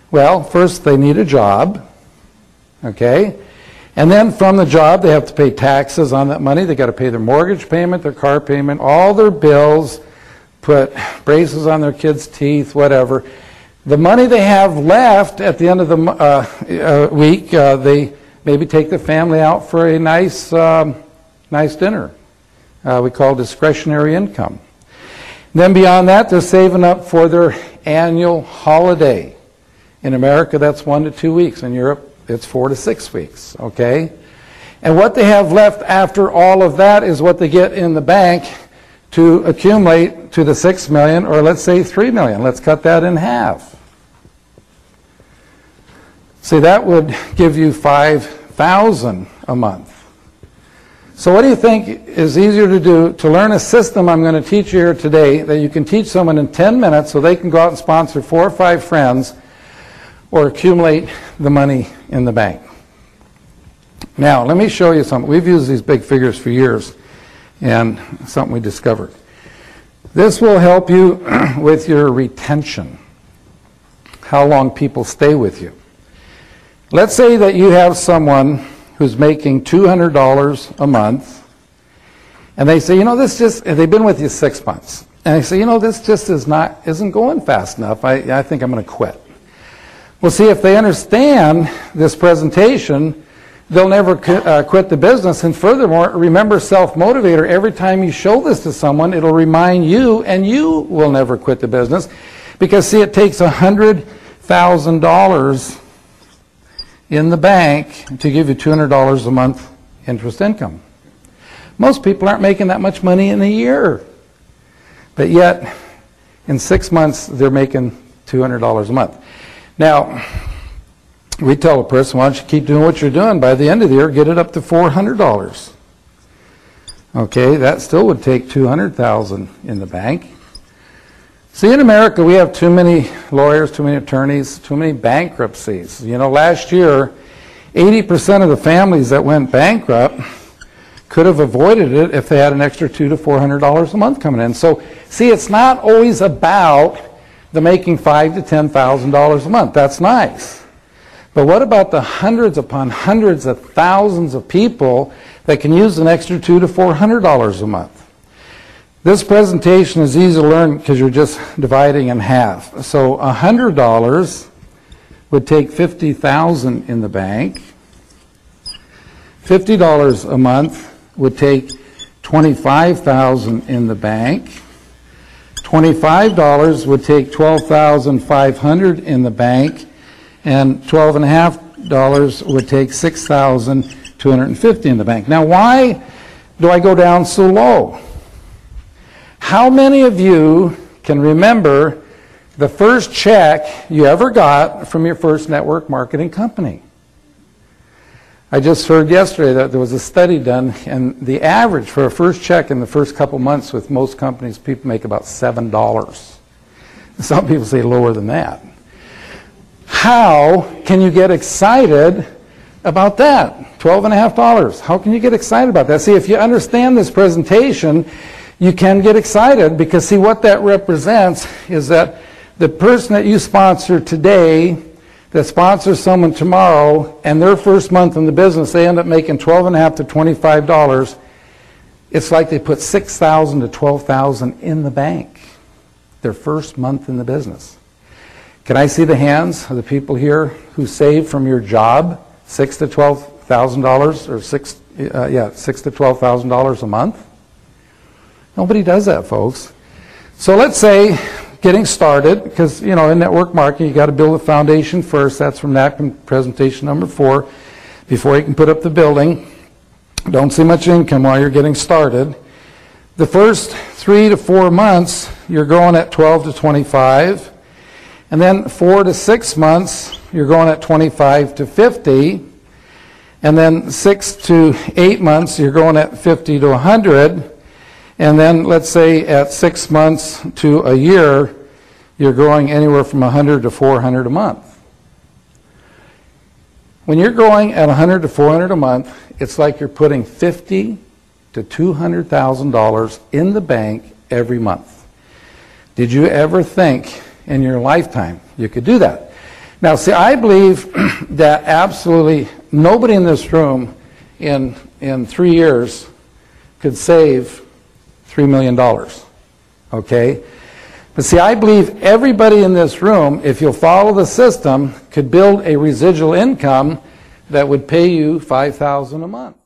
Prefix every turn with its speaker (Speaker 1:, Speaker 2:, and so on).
Speaker 1: Well, first they need a job, okay? And then from the job, they have to pay taxes on that money. They got to pay their mortgage payment, their car payment, all their bills, put braces on their kids' teeth, whatever. The money they have left at the end of the week, they maybe take the family out for a nice dinner. We call discretionary income. Then beyond that, they're saving up for their annual holiday. In America, that's 1 to 2 weeks. In Europe, it's 4 to 6 weeks, okay? And what they have left after all of that is what they get in the bank to accumulate to the 6 million, or let's say 3 million. Let's cut that in half. See, that would give you 5,000 a month. So what do you think is easier to do to learn a system I'm going to teach you here today that you can teach someone in 10 minutes so they can go out and sponsor 4 or 5 friends or accumulate the money in the bank? Now, let me show you something. We've used these big figures for years, and something we discovered. This will help you with your retention, how long people stay with you. Let's say that you have someone who's making $200 a month, and they say, you know, this just, they've been with you 6 months, and they say, you know, this just isn't going fast enough. I think I'm going to quit. Well, see, if they understand this presentation, they'll never quit the business. And furthermore, remember self-motivator. Every time you show this to someone, it'll remind you, and you will never quit the business. Because, see, it takes $100,000 in the bank to give you $200 a month interest income. Most people aren't making that much money in a year. But yet, in 6 months, they're making $200 a month. Now, we tell a person, why don't you keep doing what you're doing? By the end of the year, get it up to $400. Okay, that still would take $200,000 in the bank. See, in America, we have too many lawyers, too many attorneys, too many bankruptcies. You know, last year, 80% of the families that went bankrupt could have avoided it if they had an extra $200 to $400 a month coming in. So, see, it's not always about the making $5,000 to $10,000 a month. That's nice. But what about the hundreds upon hundreds of thousands of people that can use an extra $200 to $400 a month? This presentation is easy to learn because you're just dividing in half. So $100 would take $50,000 in the bank. $50 a month would take $25,000 in the bank. $25 would take $12,500 in the bank, and $12.50 would take $6,250 in the bank. Now, why do I go down so low? How many of you can remember the first check you ever got from your first network marketing company? I just heard yesterday that there was a study done, and the average for a first check in the first couple months with most companies, people make about $7. Some people say lower than that. How can you get excited about that? $12.50. How can you get excited about that? See, if you understand this presentation, you can get excited because, see, what that represents is that the person that you sponsor today that sponsors someone tomorrow, and their first month in the business, they end up making $12.50 to $25. It's like they put $6,000 to $12,000 in the bank their first month in the business. Can I see the hands of the people here who saved from your job $6,000 to $12,000 or $6,000 to $12,000 a month? Nobody does that, folks. So let's say, getting started, because, you know, in network marketing, you got to build a foundation first. That's from presentation number 4. Before you can put up the building, don't see much income while you're getting started. The first 3 to 4 months, you're growing at 12 to 25. And then 4 to 6 months, you're growing at 25 to 50. And then 6 to 8 months, you're growing at 50 to 100. And then, let's say, at 6 months to a year, you're growing anywhere from 100 to 400 a month. When you're growing at 100 to 400 a month, it's like you're putting $50,000 to $200,000 in the bank every month. Did you ever think in your lifetime you could do that? Now, see, I believe that absolutely nobody in this room in 3 years could save $3 million, okay? But see, I believe everybody in this room, if you'll follow the system, could build a residual income that would pay you $5,000 a month.